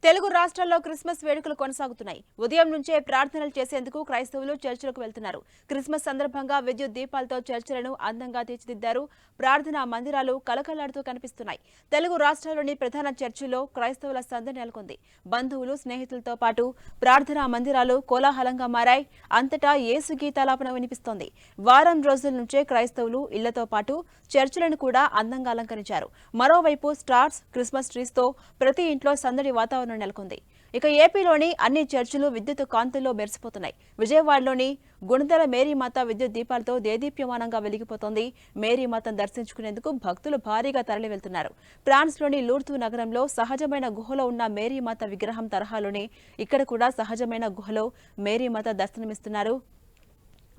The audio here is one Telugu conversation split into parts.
తెలుగు రాష్ట్రాల్లో క్రిస్మస్ వేడుకలు కొనసాగుతున్నాయి. ఉదయం నుంచే ప్రార్థనలు చేసేందుకు క్రైస్తవులు చర్చిలకు వెళ్తున్నారు. క్రిస్మస్ సందర్భంగా విద్యుత్ దీపాలతో చర్చిలను అందంగా తీర్చిదిద్దారు. ప్రార్థనా మందిరాలు కలకలాడుతూ కనిపిస్తున్నాయి. తెలుగు రాష్ట్రాల్లోని ప్రధాన చర్చిల్లో క్రైస్తవుల సందడి నెలకొంది. బంధువులు, స్నేహితులతో పాటు ప్రార్థనా మందిరాలు కోలాహలంగా మారాయి. అంతటా యేసు గీతాలాపన వినిపిస్తోంది. వారం రోజుల నుంచే క్రైస్తవులు ఇళ్లతో పాటు చర్చిలను కూడా అందంగా అలంకరించారు. మరోవైపు స్టార్స్, క్రిస్మస్ ట్రీస్తో ప్రతి ఇంట్లో సందడి వాతావరణం నెలకొంది. ఇక ఏపీలోని అన్ని చర్చిలు విద్యుత్ కాంతుల్లో మెరిసిపోతున్నాయి. విజయవాడలోని గుణదల మేరీమాత విద్యుత్ దీపాలతో దేదీప్యమానంగా వెలిగిపోతోంది. మేరీమాతను దర్శించుకునేందుకు భక్తులు భారీగా తరలి వెళ్తున్నారు. ఫ్రాన్స్లోని లూర్దు నగరంలో సహజమైన గుహలో ఉన్న మేరీమాత విగ్రహం తరహాలోనే ఇక్కడ కూడా సహజమైన గుహలో మేరీమాత దర్శనమిస్తున్నారు.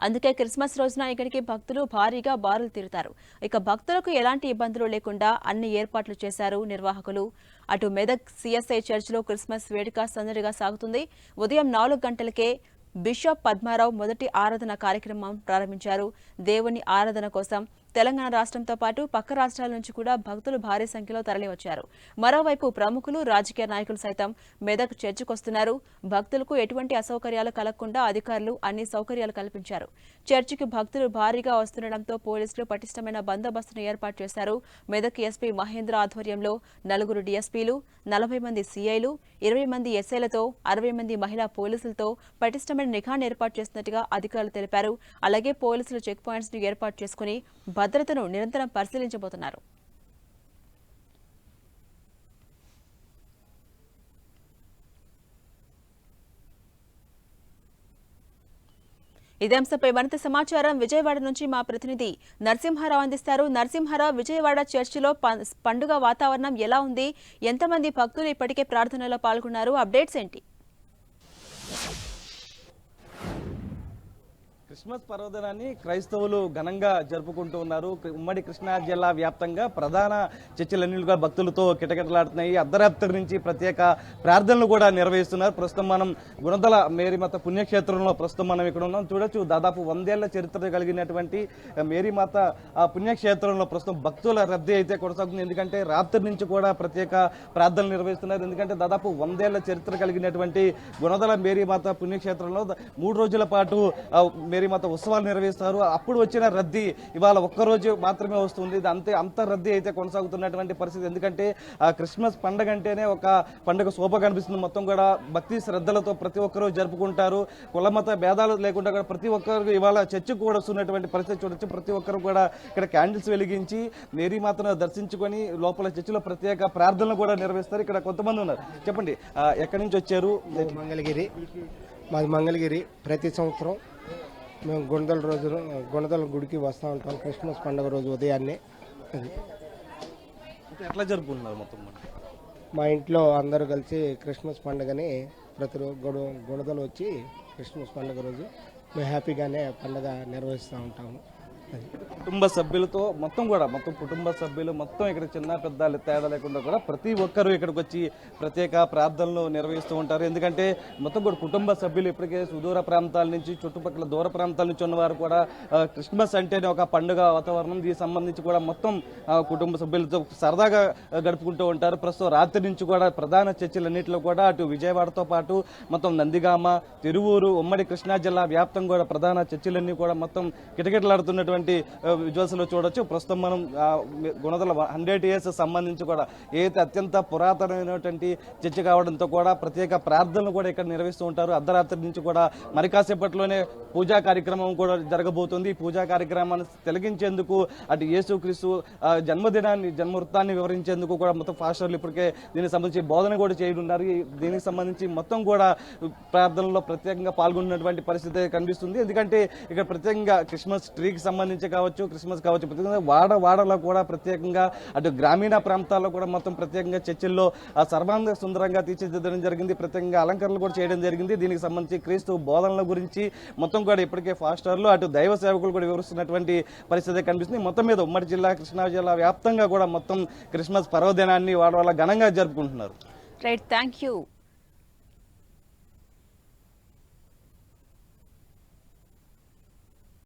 అందుకే క్రిస్మస్ రోజున ఇక్కడికి భక్తులు భారీగా బారులు తీరుతారు. ఇక భక్తులకు ఎలాంటి ఇబ్బందులు లేకుండా అన్ని ఏర్పాట్లు చేశారు నిర్వాహకులు. అటు మెదక్ సిఎస్ఐ చర్చిలో క్రిస్మస్ వేడుక సందడిగా సాగుతుంది. ఉదయం 4 గంటలకే బిషప్ పద్మారావు మొదటి ఆరాధన కార్యక్రమం ప్రారంభించారు. దేవుని ఆరాధన కోసం తెలంగాణ రాష్ట్రంతో పాటు పక్క రాష్ట్రాల నుంచి కూడా భక్తులు భారీ సంఖ్యలో తరలివచ్చారు. మరోవైపు ప్రముఖులు, రాజకీయ నాయకులు సైతం మెదక్ చర్చికొస్తున్నారు. భక్తులకు ఎటువంటి అసౌకర్యాలు కలగకుండా అధికారులు అన్ని సౌకర్యాలు కల్పించారు. చర్చికి భక్తులు భారీగా వస్తుండటంతో పోలీసులు పటిష్టమైన బందోబస్తును ఏర్పాటు చేశారు. మెదక్ ఎస్పీ మహేంద్ర ఆధ్వర్యంలో 4 డీఎస్పీలు, 40 మంది సీఐలు, 20 మంది ఎస్ఐలతో 60 మంది మహిళా పోలీసులతో పటిష్టమైన నిఘాను ఏర్పాటు చేసినట్టుగా అధికారులు తెలిపారు. అలాగే పోలీసులు చెక్ పాయింట్స్ ను ఏర్పాటు చేసుకుని భద్రతను నిరంతరం పరిశీలించబోతున్నారు. ఇదే అంశంపై మరింత సమాచారం విజయవాడ నుంచి మా ప్రతినిధి నరసింహారావు అందిస్తారు. నరసింహారావు, విజయవాడ చర్చిలో పండుగ వాతావరణం ఎలా ఉంది? ఎంతమంది భక్తులు ఇప్పటికే ప్రార్థనలో పాల్గొన్నారు? అప్డేట్స్ ఏంటి? క్రిస్మస్ పర్వదినాన్ని క్రైస్తవులు ఘనంగా జరుపుకుంటూ ఉన్నారు. ఉమ్మడి కృష్ణా జిల్లా వ్యాప్తంగా ప్రధాన చర్చిలన్నీ కూడా భక్తులతో కిటకిటలాడుతున్నాయి. అర్ధరాత్రి నుంచి ప్రత్యేక ప్రార్థనలు కూడా నిర్వహిస్తున్నారు. ప్రస్తుతం మనం గుణదల మేరీమాత పుణ్యక్షేత్రంలో ప్రస్తుతం మనం ఇక్కడ ఉన్నాం. చూడొచ్చు, దాదాపు 100 ఏళ్ల చరిత్ర కలిగినటువంటి మేరీమాత పుణ్యక్షేత్రంలో ప్రస్తుతం భక్తుల రద్దీ అయితే కొనసాగుతుంది. ఎందుకంటే రాత్రి నుంచి కూడా ప్రత్యేక ప్రార్థనలు నిర్వహిస్తున్నారు. ఎందుకంటే దాదాపు 100 ఏళ్ల చరిత్ర కలిగినటువంటి గుణదల మేరీమాత పుణ్యక్షేత్రంలో 3 రోజుల పాటు మేరీమాత ఉత్సవాలు నిర్వహిస్తారు. అప్పుడు వచ్చిన రద్దీ ఇవాళ ఒక్కరోజు మాత్రమే వస్తుంది. అంత రద్దీ అయితే కొనసాగుతున్నటువంటి పరిస్థితి. ఎందుకంటే క్రిస్మస్ పండుగ అంటేనే ఒక పండుగ శోభ కనిపిస్తుంది. మొత్తం కూడా భక్తి శ్రద్ధలతో ప్రతి ఒక్కరూ జరుపుకుంటారు. కులమత భేదాలు లేకుండా కూడా ప్రతి ఒక్కరు ఇవాళ చర్చికి కూడా వస్తున్నటువంటి పరిస్థితి చూడొచ్చు. ప్రతి ఒక్కరు కూడా ఇక్కడ క్యాండిల్స్ వెలిగించి మేరీమాతను దర్శించుకొని లోపల చర్చిలో ప్రత్యేక ప్రార్థనలు కూడా నిర్వహిస్తారు. ఇక్కడ కొంతమంది ఉన్నారు. చెప్పండి, ఎక్కడి నుంచి వచ్చారు? మంగళగిరి. మాది మంగళగిరి. ప్రతి సంవత్సరం మేము గుణదల గుడికి వస్తూ ఉంటాం క్రిస్మస్ పండుగ రోజు ఉదయాన్నే. ఎట్లా జరుపుకుంటున్నారు? మొత్తం మా ఇంట్లో అందరూ కలిసి క్రిస్మస్ పండుగని ప్రతిరోజు గుణదలు వచ్చి క్రిస్మస్ పండుగ రోజు మేము హ్యాపీగానే పండుగ నిర్వహిస్తూ ఉంటాము. కుటుంబ సభ్యులతో మొత్తం కుటుంబ సభ్యులు మొత్తం ఇక్కడ చిన్న పెద్ద తేడా లేకుండా కూడా ప్రతి ఒక్కరూ ఇక్కడికి వచ్చి ప్రత్యేక ప్రార్థనలు నిర్వహిస్తూ ఉంటారు. ఎందుకంటే మొత్తం కూడా కుటుంబ సభ్యులు ఇప్పటికే సుదూర ప్రాంతాల నుంచి, చుట్టుపక్కల దూర ప్రాంతాల నుంచి ఉన్నవారు కూడా క్రిస్మస్ అంటేనే ఒక పండుగ వాతావరణం. దీనికి సంబంధించి కూడా మొత్తం కుటుంబ సభ్యులతో సరదాగా గడుపుకుంటూ ఉంటారు. ప్రస్తుతం రాత్రి నుంచి కూడా ప్రధాన చర్చిలన్నింటిలో కూడా అటు విజయవాడతో పాటు మొత్తం నందిగామ, తిరువూరు, ఉమ్మడి కృష్ణా జిల్లా వ్యాప్తం కూడా ప్రధాన చర్చిలన్నీ కూడా మొత్తం కిటకిటలాడుతున్నటువంటి విజువల్స్ లో చూడొచ్చు. ప్రస్తుతం మనం గుణదల 100 ఇయర్స్ సంబంధించి కూడా ఏదైతే అత్యంత పురాతనమైనటువంటి చర్చి కావడంతో కూడా ప్రత్యేక ప్రార్థనలు కూడా ఇక్కడ నిర్వహిస్తూ ఉంటారు. అర్ధరాత్రి నుంచి కూడా మరి కాసేపట్లోనే పూజా కార్యక్రమం కూడా జరగబోతుంది. ఈ పూజా కార్యక్రమాన్ని తిలకించేందుకు అటు యేసుక్రీస్తు జన్మవృత్తాన్ని వివరించేందుకు కూడా మొత్తం ఫాస్టర్లు ఇప్పటికే దీనికి సంబంధించి బోధన కూడా చేయనున్నారు. దీనికి సంబంధించి మొత్తం కూడా ప్రార్థనలో ప్రత్యేకంగా పాల్గొన్నటువంటి పరిస్థితి కనిపిస్తుంది. ఎందుకంటే ఇక్కడ ప్రత్యేకంగా క్రిస్మస్ ట్రీకి సంబంధించి కావచ్చు, క్రిస్మస్ కావచ్చు, ప్రత్యేకంగా వాడలో కూడా ప్రత్యేకంగా అటు గ్రామీణ ప్రాంతాల్లో కూడా మొత్తం ప్రత్యేకంగా చర్చిల్లో సర్వాంగ సుందరంగా తీర్చిదిద్దడం జరిగింది. ప్రత్యేకంగా అలంకరణలు కూడా చేయడం జరిగింది. దీనికి సంబంధించి క్రీస్తు బోధనల గురించి మొత్తం కూడా ఇప్పటికే ఫాస్టర్లు అటు దైవ సేవకులు కూడా వివరిస్తున్నటువంటి పరిస్థితి కనిపిస్తుంది. మొత్తం మీద ఉమ్మడి జిల్లా, కృష్ణా జిల్లా వ్యాప్తంగా కూడా మొత్తం క్రిస్మస్ పర్వదినాన్ని వాళ్ళ ఘనంగా జరుపుకుంటున్నారు. Right, thank you.